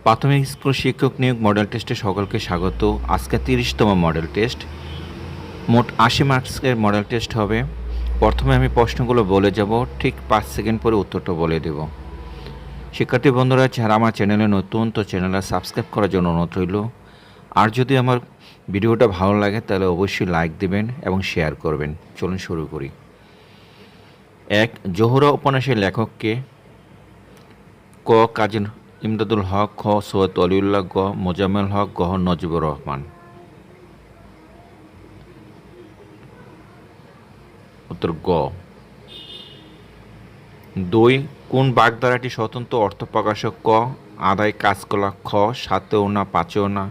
প্রাথমিক স্কুল শিক্ষক নিয়োগ মডেল টেস্টে সকলকে স্বাগত। আজকে 30তম মডেল টেস্ট। মোট 80 মার্কসের মডেল টেস্ট হবে। প্রথমে আমি প্রশ্নগুলো বলে যাব, ঠিক 5 সেকেন্ড পরে উত্তরটা বলে দেব। শিক্ষার্থী বন্ধুরা, যারা আমার চ্যানেলে নতুন, তো চ্যানেলটা সাবস্ক্রাইব করার জন্য অনুরোধ রইল। আর যদি আমার ভিডিওটা ভালো লাগে তাহলে অবশ্যই লাইক দেবেন এবং শেয়ার করবেন। চলুন শুরু করি। 1. জোহরা উপন্যাসের লেখককে? ক. কাজী ইমদাদুল হক, খ. সৈয়দ অলিউল্লাহ, গ. মোজাম্মেল হক, গ. নজিবুর রহমান। উত্তর গ। 2. কোন বাগধারাটি স্বতন্ত্র অর্থ প্রকাশক? ক. আদায় কাঁচকলা, খ. সাতেও না পাঁচেও না,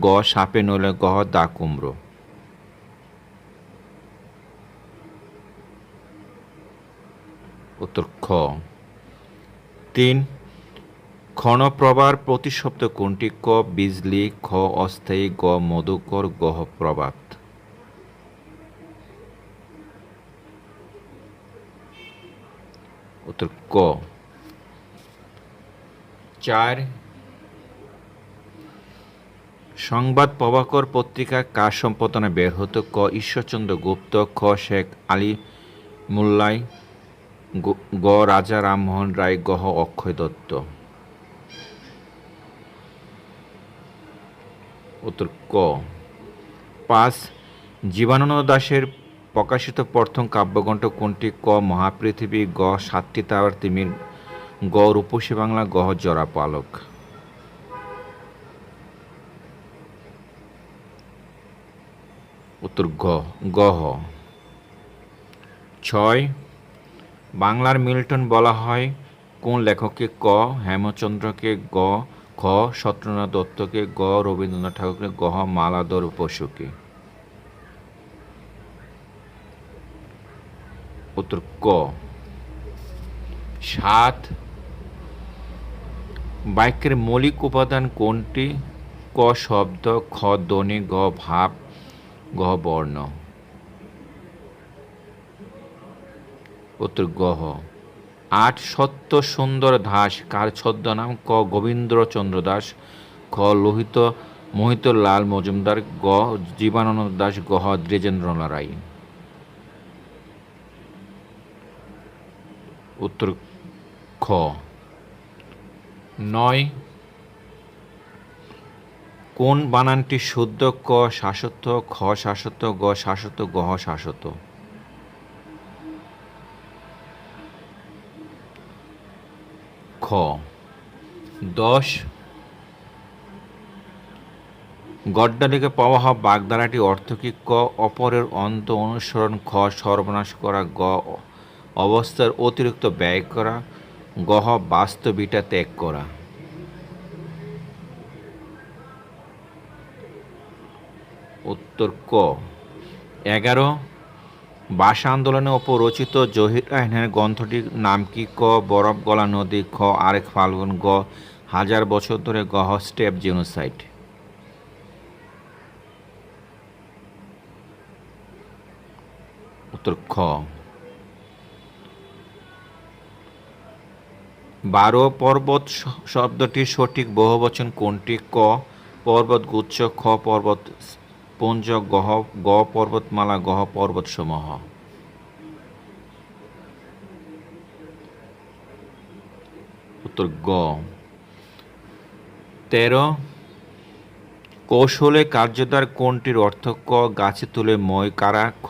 গ. সাপে নইলে, গ. দা কুমড়ো। উত্তর খ। 3. ক্ষণপ্রভার প্রতিশব্দ কোনটি? ক. বিজলি, খ. অস্থায়ী, গ. মধুকর, গ. প্রভাত। উত্তর ক। 4. সংবাদ প্রভাকর পত্রিকা কার সম্পাদনায় বের হতো? ক. ঈশ্বরচন্দ্র গুপ্ত, খ. শেখ আলী মোল্লাই, গ. রাজা রামমোহন রায়, গ. অক্ষয় দত্ত। উত্তর ক। 5. জীবনানন্দ দাশের প্রকাশিত প্রথম কাব্যগ্রন্থ কোনটি? ক. মহাপৃথিবী, গ. সাতটি তারার তিমির, গ. রূপসী বাংলা, গ. জরা পালক। উত্তর গ। 6. বাংলার মিল্টন বলা হয় কোন লেখককে? ক. হেমচন্দ্রকে, গ. খ. সত্যেন্দ্রনাথ দত্তকে, গ. রবীন্দ্রনাথ ঠাকুরকে, গ. মালাধর বসুকে। উত্তর ক। 7. বাক্যের মৌলিক উপাদান কোনটি? ক. শব্দ, খ. ধ্বনি, গ. ভাব, গ. বর্ণ। উত্তর গ। 8. সত্য সুন্দর দাস কার ছদ্মনাম? ক. গোবিন্দচন্দ্র দাস, খ. মোহিতলাল মজুমদার, গ. জীবনানন্দ দাশ, গ. দ্বিজেন্দ্রলাল রায়। উত্তর খ। 9. কোন বানানটি শুদ্ধ? ক. শাশ্বত, খ. শাশ্বত, গ. শাশ্বত, গ. শাশ্বত। খ। 10. গড্ডালিকে প্রবাহ বাগধারাটি অর্থ কী? ক. অপরের অন্ত অনুসরণ, খ. সর্বনাশ করা, গ. অবস্থার অতিরিক্ত ব্যয় করা, গ. বাস্তবিকতা ত্যাগ করা। উত্তর ক। 11. ভাষা আন্দোলনের ওপর রচিত জহির রায়হানের গ্রন্থটির নাম কি? ক. বরফ গলা নদী, খ. আরেক ফাল্গুন, গ. হাজার বছর ধরে, গ. Step genocide. উত্তর খ। 12. পর্বত শব্দটির সঠিক বহুবচন কোনটি? ক. পর্বতগুচ্ছ, খ. পর্বত পুঞ্জ, গ. পর্বতমালা, গ. পর্বতসমূহ। উত্তর গ। 13. কৌশলে কার্যধার কোনটির অর্থ? ক. গাছে তুলে মই কাড়া, খ.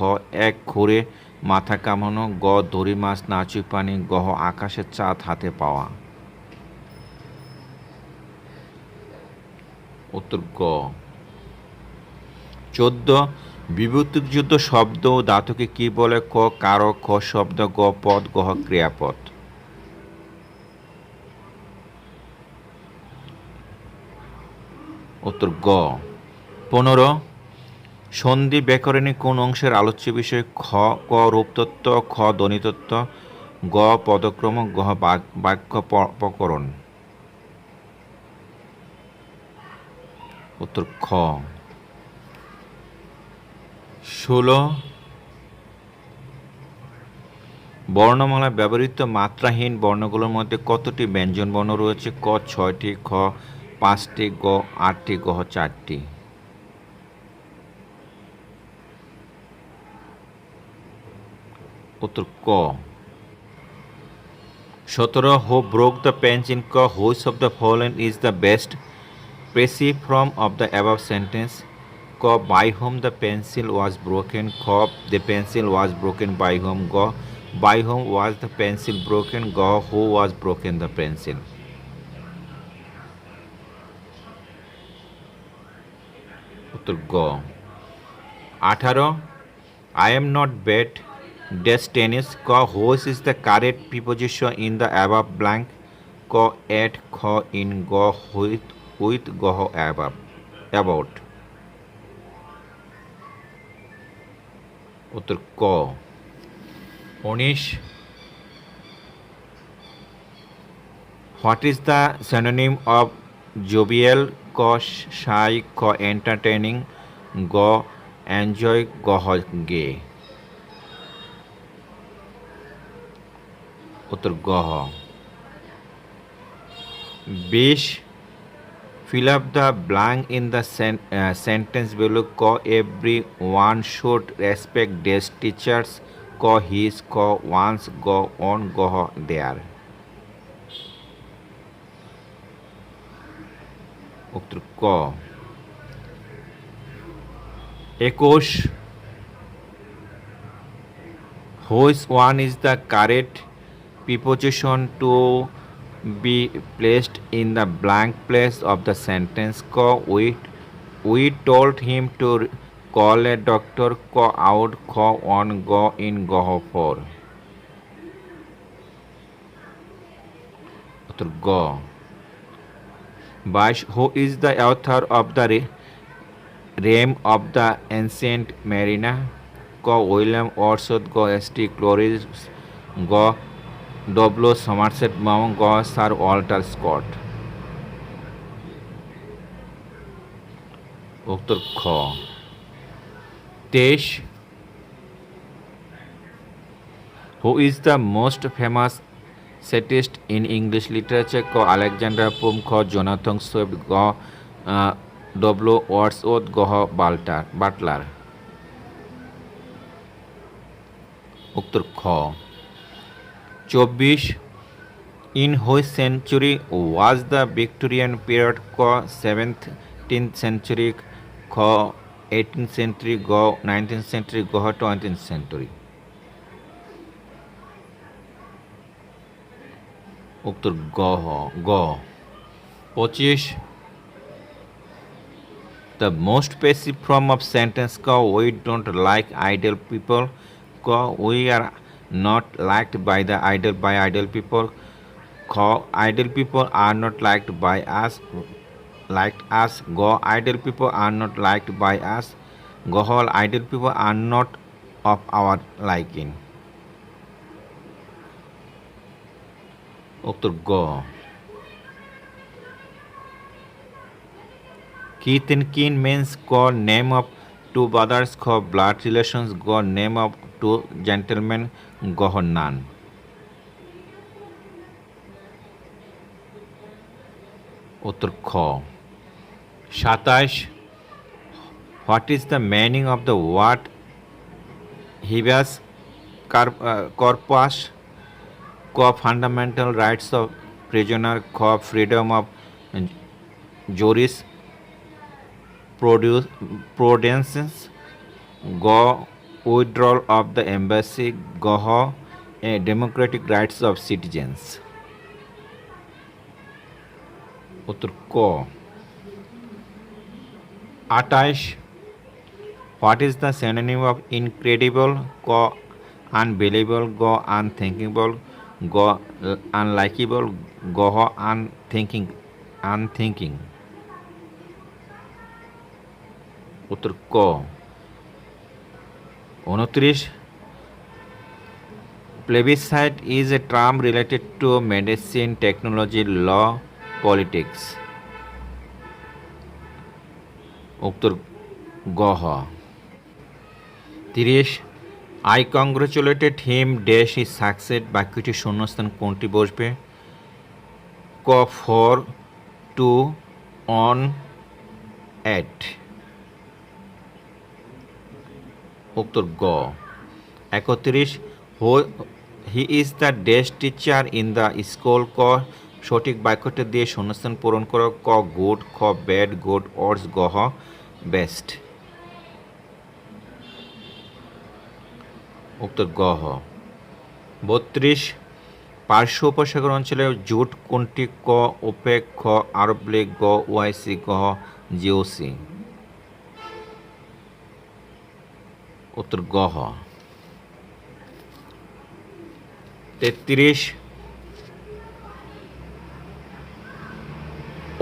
এক ঘুরে মাথা কামানো, গ. দড়ি মাছ নাচুই পানি, গ. আকাশের চাঁদ হাতে পাওয়া। উত্তর গ। 14. বিভূতিযুক্ত শব্দ ও ধাতুকে কি বলে? ক. কারক, খ. শব্দ, গ. পদ, গ. ক্রিয়াপদ। উত্তর গ। 15. সন্ধি ব্যাকরণে কোন অংশের আলোচ্য বিষয়? ক. রূপতত্ত্ব, খ. ধ্বনিতত্ত্ব, গ. পদক্রম, গ. বাক্য প্রকরণ। উত্তর খ। 16. বর্ণমালায় ব্যবহৃত মাত্রাহীন বর্ণগুলোর মধ্যে কতটি ব্যঞ্জনবর্ণ রয়েছে? ক. 6টি, খ. পাঁচটি, গ আটটি, গহ চারটি। উত্তর ক 17 হু ব্রোক দ্য পেন্সিল, ক which of the following is the best passive form of the above sentence, ক by whom the pencil was broken, খ the pencil was broken by whom, গ by whom was the pencil broken, গ who was broken the pencil. উত্তর গ 18 I am not bad dash tennis, ক which is the correct preposition in the above blank, ক এট, খ in, গ with, গহ above about. উত্তর ক 19 what is the synonym of jovial, ক শাই, খ এন্টারটেইনিং, গ এনজয়, গহ গে। উত্তর গহ 20 fill up the blank in the sentence below, ক every one should respect their teachers, ক his, ক once, গ on, গহ there। উত্তর ক 21 which one is the correct preposition to be placed in the blank place of the sentence, ক we told him to call a doctor, ক out, খ on, গ in, গহ for। উত্তর গ 22 who is the author of the Rime of the Ancient Mariner, ক William Wordsworth, গ S T. ক্লোরিজ, গ ডব্লিউ সমারসেট মম, গ স্যার ওয়াল্টার স্কট। উত্তর খ 23 who is the most famous satirist in English literature, ক আলেকজান্ডার পোম, খ জোনাথন সুইফট, গ W Wordsworth, গহ বাটলার। উত্তর খ 24 in which century was the Victorian period, ক 17th century, খ 18th century, গ 19th century, গহ 20th century। উত্তর গ 25 the most passive form of sentence, ক we don't like idle people, ক we are not liked by idle people, খ idle people are not liked by us, গ idle people are not liked by us, গহ idle people are not of our liking। উত্তর গ Keith and kin means, ক name of two brothers, খ blood relations, গ name of two gentlemen, গহ none। উত্তর খ 27 What is the meaning of the word habeas corpus, ক fundamental rights of prisoner, খ freedom of jurisprudence, গ withdrawal of the embassy, গহ democratic rights of citizens। উত্তর ক 28 What is the synonym of incredible, ক unbelievable, গ unthinkable, গ unlikable, গহ unthinking। উত্তর ক 29 Plebiscite is a term related to medicine, technology, law, politics। উত্তর গহ 30 I congratulated him dash his success, বাক্যটি শূন্যস্থান কোনটি বসবে, ক for, to, অন এট। উত্তর গ। 31 he is the dash teacher in the school. ক সঠিক বাক্যটি দিয়ে শূন্যস্থান পূরণ করো। ক গুড, খ ব্যাড, গুড অর্স, গহ বেস্ট। উত্তর গহ। 32 পার্শ্ব উপসাগর অঞ্চলে জুট কোনটি? ক ওপেক, খ আরব লীগ, গ ওআইসি, গহ জিওসি। উত্তর গহ। 33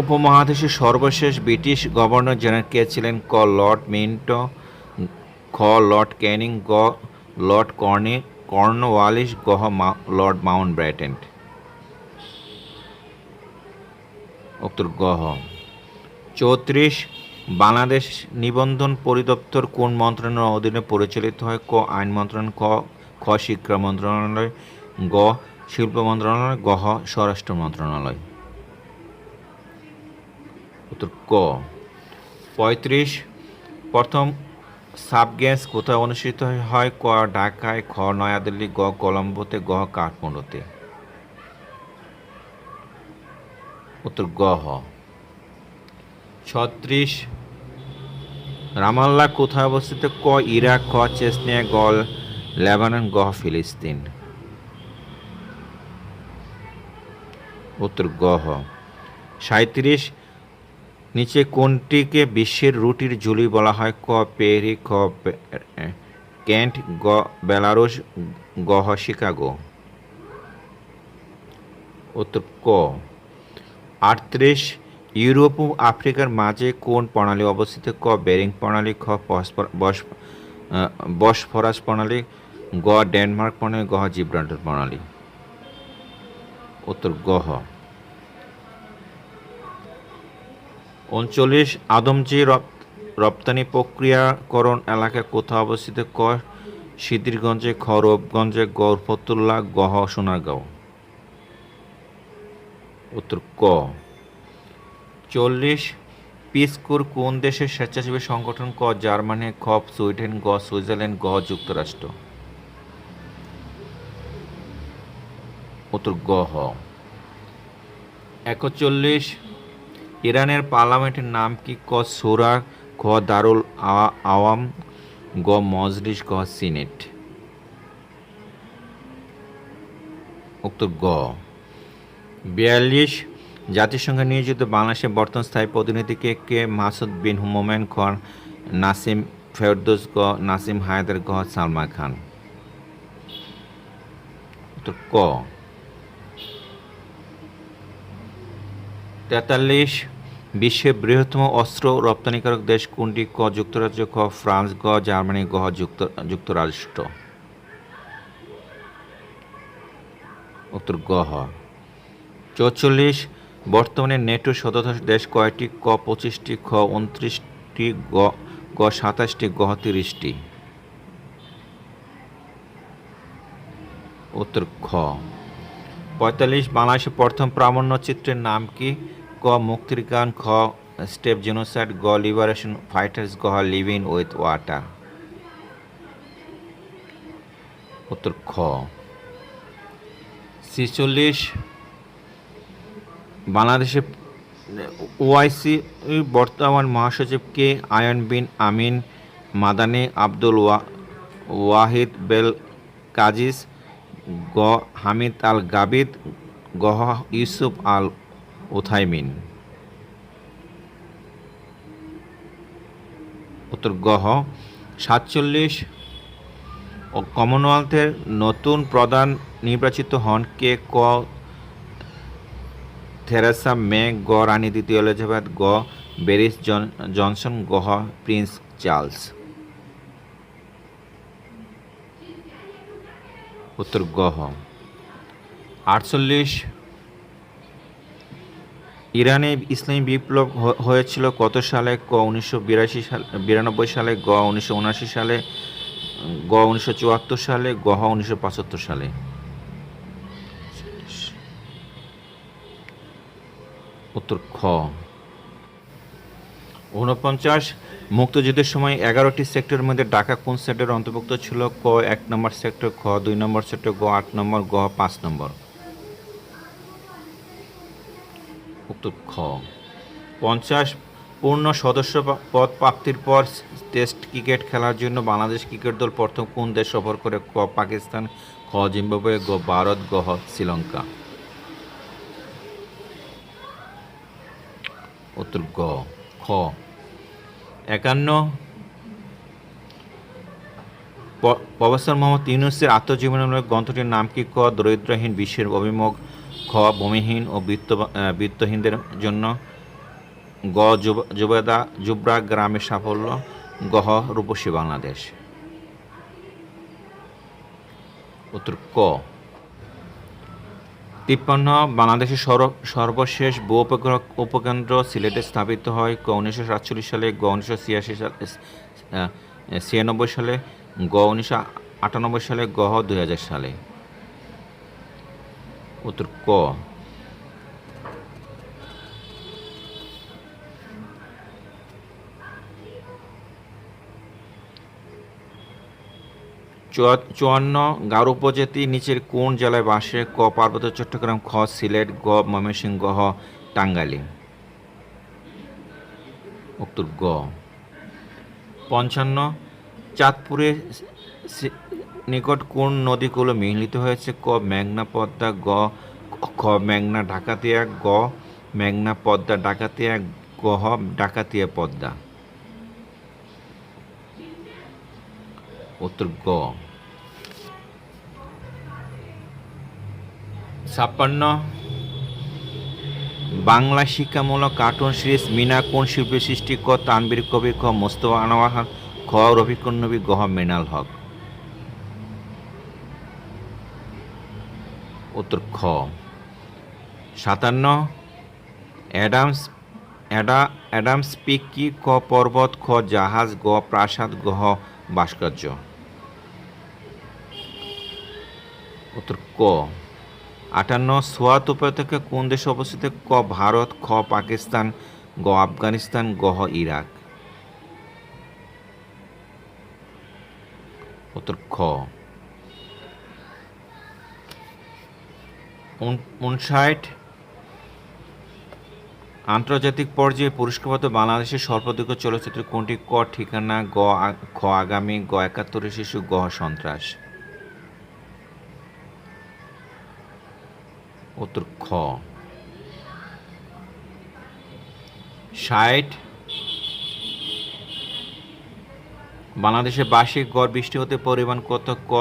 উপমহাদেশের সর্বশেষ ব্রিটিশ গভর্নর জেনারেল কে ছিলেন? ক লর্ড মিন্টো, খ লর্ড ক্যানিং, গ লর্ড কর্নওয়ালিস, গহ লর্ড মাউন্টব্যাটেন। উত্তর গহ। 34 বাংলাদেশ নিবন্ধন পরিদপ্তর কোন মন্ত্রণালয়ের অধীনে পরিচালিত হয়? ক আইন মন্ত্রণালয়, খ শিক্ষা মন্ত্রণালয়, গ শিল্প মন্ত্রণালয়, গহ স্বরাষ্ট্র মন্ত্রণালয়। উত্তর ক। 35 প্রথম সাবগেস কোথায় অনুষ্ঠিত হয়? ক ঢাকায়, খ নয়াদিল্লি, গ কলম্বোতে, গহ কাঠমান্ডুতে। উত্তর গহ। 36 রামাল্লাহ কোথায় অবস্থিত? ক ইরাক, খ চেচনিয়া, গ লেবানন, গহ ফিলিস্তিন। উত্তর গহ। 37 নিচে কোনটিকে বিশ্বের রুটির ঝুলি বলা হয়? ক পেরি, খ কেন্ট, গ বেলারুশ, গহ শিকাগো। উত্তর ক। 38 ইউরোপ ও আফ্রিকার মাঝে কোন প্রণালী অবস্থিত? ক বেরিং প্রণালী, খ বসফরাস প্রণালী, গ ডেনমার্ক প্রণালী, গহ জিব্রাল্টার প্রণালী। উত্তর গহ। 39 আদমজি রপ্তানি প্রক্রিয়াকরণ এলাকা কোথায় অবস্থিত? ক সিদ্ধিরগঞ্জে, খ রূপগঞ্জে, গ ফতুল্লা, গহ সোনারগাঁও। উত্তর ক। 40 পিস কোর কোন দেশের স্বেচ্ছাসেবী সংগঠন? ক জার্মানি, খ সুইডেন, গ সুইজারল্যান্ড, গহ যুক্তরাষ্ট্র। উত্তর গহ। 41 ইরানের পার্লামেন্টের নাম কি? ক সুরা, খ দারুল আওয়াম, গ মজলিস, গ সিনেট। উত্তর গ। 42 জাতিসংঘে নিয়োজিত বাংলাদেশের বর্তমান স্থায়ী প্রতিনিধিকে? কে মাসুদ বিন মোমেন, খ নাসিম ফেরদৌস, গ নাসিম হায়দার, গ সালমা খান। উত্তর ক। 43 বিশ্বের বৃহত্তম অস্ত্র রপ্তানিকারক দেশ কোনটি? ক যুক্তরাজ্য, খ ফ্রান্স, গ জার্মানি, গ যুক্তরাষ্ট্র। উত্তর গহ। 44 বর্তমানে নেটো সদস্য দেশ কয়টি? ক 25টি, খ 29টি, গ 27টি, গহ 30টি। উত্তর খ। 45 বাংলাদেশের প্রথম প্রামাণ্যচিত্রের নাম কি? ক মুক্তির গান, খ স্টেপ জেনোসাইড, গ লিবারেশন ফাইটার্স, গ লিভিং উইথ ওয়াটার। উত্তর খ। 46 বাংলাদেশের ওআইসি বর্তমান মহাসচিব কে? আয়ন বিন আমিন মাদানি, আব্দুল ওয়াহিদ বেল কাজিস, গ হামিদ আল গাবিদ, গহ ইউসুফ আল উথাইমিন। উত্তর গহ। 47 কমনওয়েলথের নতুন প্রধান নির্বাচিত হন কে? ক থেরেসা মে, গ রানী দ্বিতীয় এলিজাবেথ, গ বেরিস জনসন, গহ প্রিন্স চার্লস। উত্তর গহ। 48 ইরানে ইসলামী বিপ্লব হয়েছিল কত সালে? ক 1992 সালে, গ 1979 সালে, গ 1974 সালে, গহ 1975 সালে। উত্তর খ। 49 মুক্তিযুদ্ধের সময় 11টি সেক্টরের মধ্যে ঢাকা কোন সেক্টরের অন্তর্ভুক্ত ছিল? ক 1 নম্বর সেক্টর, খ 2 নম্বর সেক্টর, গ 8 নম্বর, গ 5 নম্বর। উত্তর খ। 50 পূর্ণ সদস্য পদ প্রাপ্তির পর টেস্ট ক্রিকেট খেলার জন্য বাংলাদেশ ক্রিকেট দল প্রথম কোন দেশ সফর করে? ক পাকিস্তান, খ জিম্বাবুয়ে, গ ভারত, গ শ্রীলঙ্কা। উত্তর গ খ। 51 প্রফেসর মোহাম্মদ ইউনূসের আত্মজীবনীমূলক গ্রন্থটির নাম কি? ক দরিদ্রহীন বিশ্বের অভিমুখ, খ ভূমিহীন ও বিত্তহীনদের জন্য, গ জুবরা গ্রামের সাফল্য, গ রূপসী বাংলাদেশ। উত্তর ক। 53 বাংলাদেশের সর্বশেষ ভূ উপকেন্দ্র সিলেটে স্থাপিত হয়? ক 1947 সালে, গ 1996 সালে, গ 1998 সালে, গ 2000 সালে। উত্তর ক। 54 গারো উপজাতি নিচের কোন জেলায় বাসে? ক পার্বত্য চট্টগ্রাম, খ সিলেট, গ ময়মনসিংহ, গ টাঙ্গাইল। উত্তর গ। 55 চাঁদপুরের নিকট কোন নদীগুলো মিলিত হয়েছে? ক মেঘনা পদ্মা, খ মেঘনা ডাকাতিয়া, গ মেঘনা পদ্মা ডাকাতিয়া, গ ডাকাতিয়া পদ্মা। উত্তর গ। 56 বাংলা শিক্ষামূলক কার্টুন সিরিজ মিনা কোন শিল্পী সৃষ্টি? ক তানভীর কবির, খ মোস্তফা আনোয়ার, খ রফিকুন নবী, গ মৃণাল হক। উত্তর খ। 57 অ্যাডামস পিক কি? ক পর্বত, খ জাহাজ, গ প্রাসাদ, গ ভাস্কর্য। উত্তর ক। 58 সোয়াত উপত্যকা কোন দেশে অবস্থিত? ক ভারত, খ পাকিস্তান, গ আফগানিস্তান, গ ইরাক। উত্তর খ। 59 আন্তর্জাতিক পর্যায়ে পুরস্কারপ্রাপ্ত বাংলাদেশের স্বল্পদৈর্ঘ্য চলচ্চিত্র কোনটি? ক ঠিকানা, খ আগামী, গ 71 শিশু, গ সন্ত্রাস। উত্তর খ। 60 বাংলাদেশের বার্ষিক গড় বৃষ্টি হতে পরিমাণ কত? ক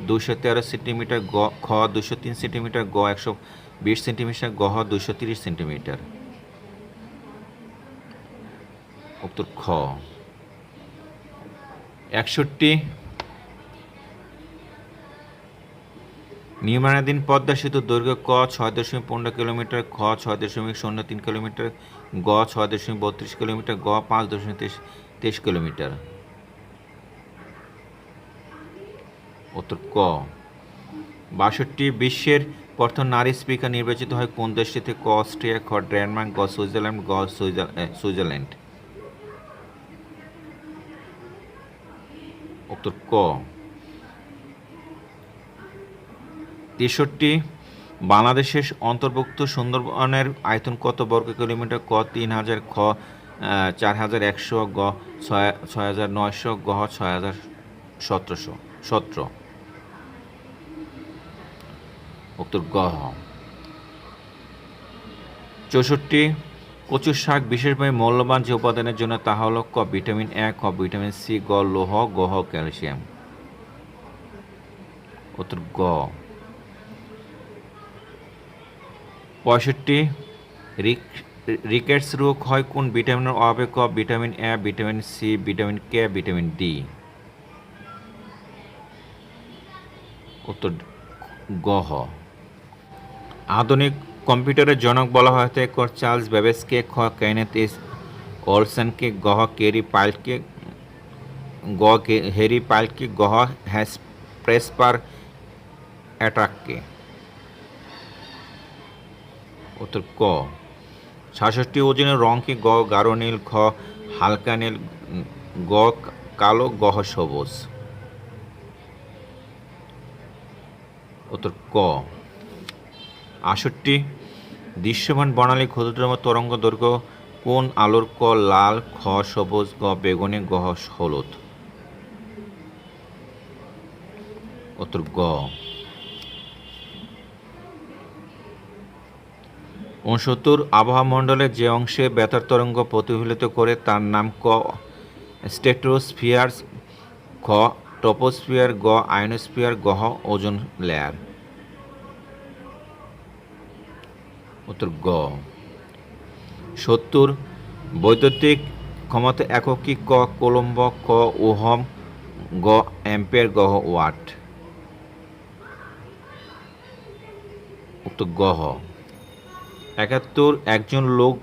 213 সেন্টিমিটার, খ 203 সেন্টিমিটার, গ 120 সেন্টিমিটার, গ 230 সেন্টিমিটার। উত্তর খ। 61 নির্মাণাধীন পদ্মা সেতুর দৈর্ঘ্য? ক 6.15 কিলোমিটার, খ 6.03 কিলোমিটার, গ 6.32 কিলোমিটার, গ 5.23 কিলোমিটার। উত্তর ক। 62 বিশ্বের প্রথম নারী স্পিকার নির্বাচিত হয় কোন দেশটিতে? ক অস্ট্রিয়া, খ ডেনমার্ক, গ সুইজারল্যান্ড, গ সুইজারল্যান্ড। উত্তর ক। 63 বাংলাদেশের অন্তর্ভুক্ত সুন্দরবনের আয়তন কত বর্গ কিলোমিটার? ক 3000, খ 4100, গ 6900, গ 6717। উত্তর গ। 64 কচুর শাক বিশেষভাবে মূল্যবান যে উপাদানের জন্য তা হল? ক ভিটামিন এ, খ ভিটামিন সি, গ লৌহ, গ ক্যালসিয়াম। উত্তর গ। 65 রিকেটস রোগ হয় কোন ভিটামিনের অভাবে? ক vitamin A, vitamin C, vitamin K, vitamin D. উত্তর গ। আধুনিক কম্পিউটারের জনক বলা হয় থাকে? ক চার্লস বেবেজকে, খ কেনেথ এস ওলসনকে, গ কেরি পাইলকে, গ হেরি পাইলকে, গ প্রেসপার অ্যাট্রাককে। উত্তর ক। 66 ওজনের রং কি? গ গাঢ় নীল, খ হালকা নীল, গ কালো, গহ সবুজ। উত্তর ক। 68 দৃশ্যমান বর্ণালী ক্ষুদ্রতম তরঙ্গ দৈর্ঘ্য কোন আলোর? ক লাল, খ সবুজ, গ বেগুনি, গহ হলুদ। উত্তর গ। 69 আবহাওয়া মণ্ডলের যে অংশে বেতার তরঙ্গ প্রতিফলিত করে তার নাম? ক স্ট্র্যাটোস্ফিয়ার, খ ট্রপোস্ফিয়ার, গ আয়নোস্ফিয়ার, গহ ওজোন লেয়ার। উত্তর গ। 70 বৈদ্যুতিক ক্ষমতা একক কি? ক কুলম্ব, খ ওহম, গ অ্যাম্পিয়ার, গহ ওয়াট। উত্তর গহ। 71 একজন লোক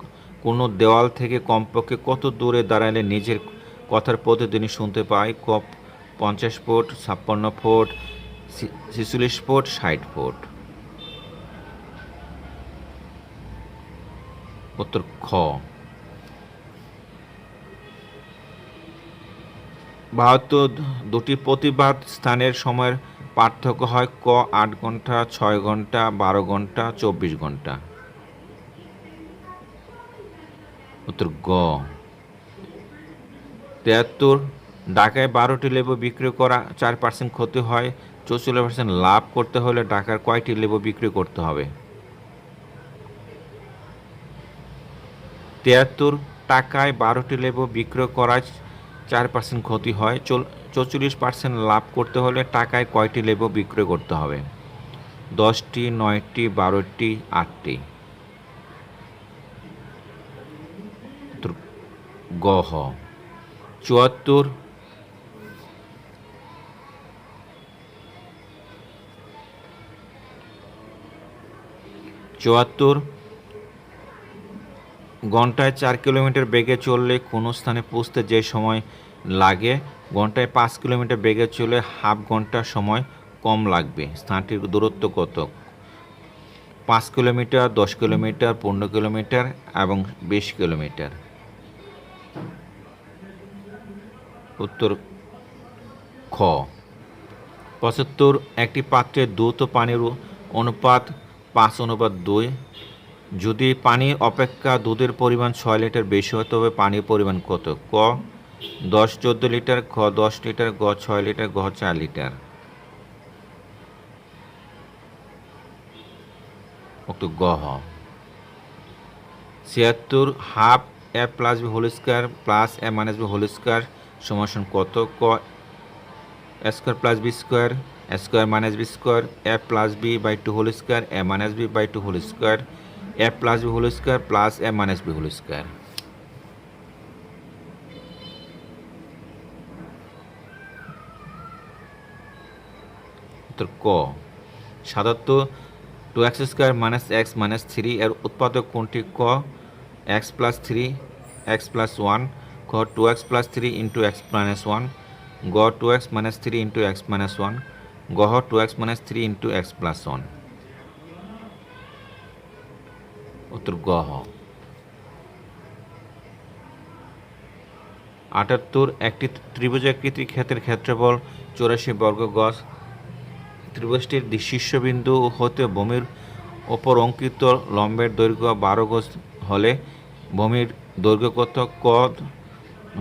কোনো দেওয়াল থেকে কমপক্ষে কত দূরে দাঁড়ালে নিজের কথার প্রতিদিনই শুনতে পায়? ক 50 ফুট, 56 ফুট, 46 ফুট, 60 ফুট। উত্তর খ। 72 দুটি প্রতিবাদ স্থানের সময়ের পার্থক্য হয়? ক 8 ঘন্টা, 6 ঘন্টা, 12 ঘন্টা, 24 ঘন্টা। উত্তর গ। 73 ঢাকায় 12টি লেবু বিক্রি করা 4% ক্ষতি হয়, 44% লাভ করতে হলে ঢাকার কয়টি লেবু বিক্রি করতে হবে? 73 টাকায় 12টি লেবু বিক্রয় করায় 4% ক্ষতি হয়, 44% লাভ করতে হলে টাকায় কয়টি লেবু বিক্রয় করতে হবে? 10টি, 9টি, 12টি, 8টি। গহ। 74 ঘন্টায় 4 কিলোমিটার বেগে চললে কোনো স্থানে পৌঁছতে যে সময় লাগে ঘন্টায় 5 কিলোমিটার বেগে চলে হাফ ঘন্টা সময় কম লাগবে, স্থানটির দূরত্ব কত? 5 কিলোমিটার, 10 কিলোমিটার, 15 কিলোমিটার এবং 20 কিলোমিটার। উত্তর খ। 75 একটি পাত্রে দুধ ও পানির অনুপাত 5:2। যদি পানির অপেক্ষা দুধের পরিমাণ 6 লিটার বেশি হয় তবে পানির পরিমাণ কত? ক 10-14 লিটার, খ 10 লিটার, গ 6 লিটার, গ 4 লিটার। উত্তর গহ। 76 half a plus b whole square plus a minus b whole square সমান কত? ক a square plus b square, a square minus b square, a plus b by 2 whole square, a minus b by 2 whole square, a plus b whole square plus a minus b whole square. উত্তর ক। 77 2x square minus x minus 3 এর উৎপাদক কোনটি? ক x plus 3 x plus 1, খ 2x plus 3 into x minus 1, গ 2x minus 3 into x minus 1, গহ 2x minus 3 into x plus 1। উত্তর গহ। 78 একটি ত্রিভুজাকৃতি ক্ষেত্রের ক্ষেত্রফল 84 বর্গ গজ। ত্রিভুজটির শীর্ষবিন্দু হতে ভূমির ওপর অঙ্কিত লম্বের দৈর্ঘ্য 12 গজ হলে ভূমির দৈর্ঘ্য কত? ক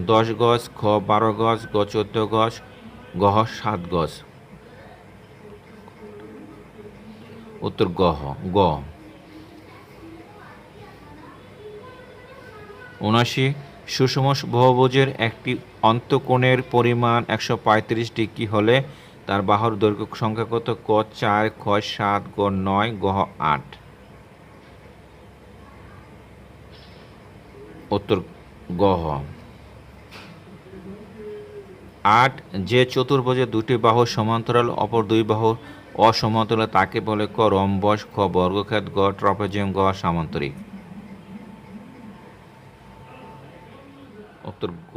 10 গজ, খ 12 গজ, গ 14 গজ, গহ 7 গজ। উত্তর গহ গ। 79 সুষম বহুভুজের একটি অন্তঃকোণের পরিমাণ 135 ডিগ্রি হলে তার বাহুর দৈর্ঘ্য সংখ্যা কত? ক 4, খ 7, গ 9, গহ 8। উত্তর গহ। 8 যে চতুর্ভুজে দুটি বাহু সমান্তরাল অপর দুই বাহু অসমান্তরাল তাকে বলে? ক রম্বস, খ বর্গক্ষেত্র, গ ট্রাপিজিয়াম, গ সামান্তরিক। উত্তর গ।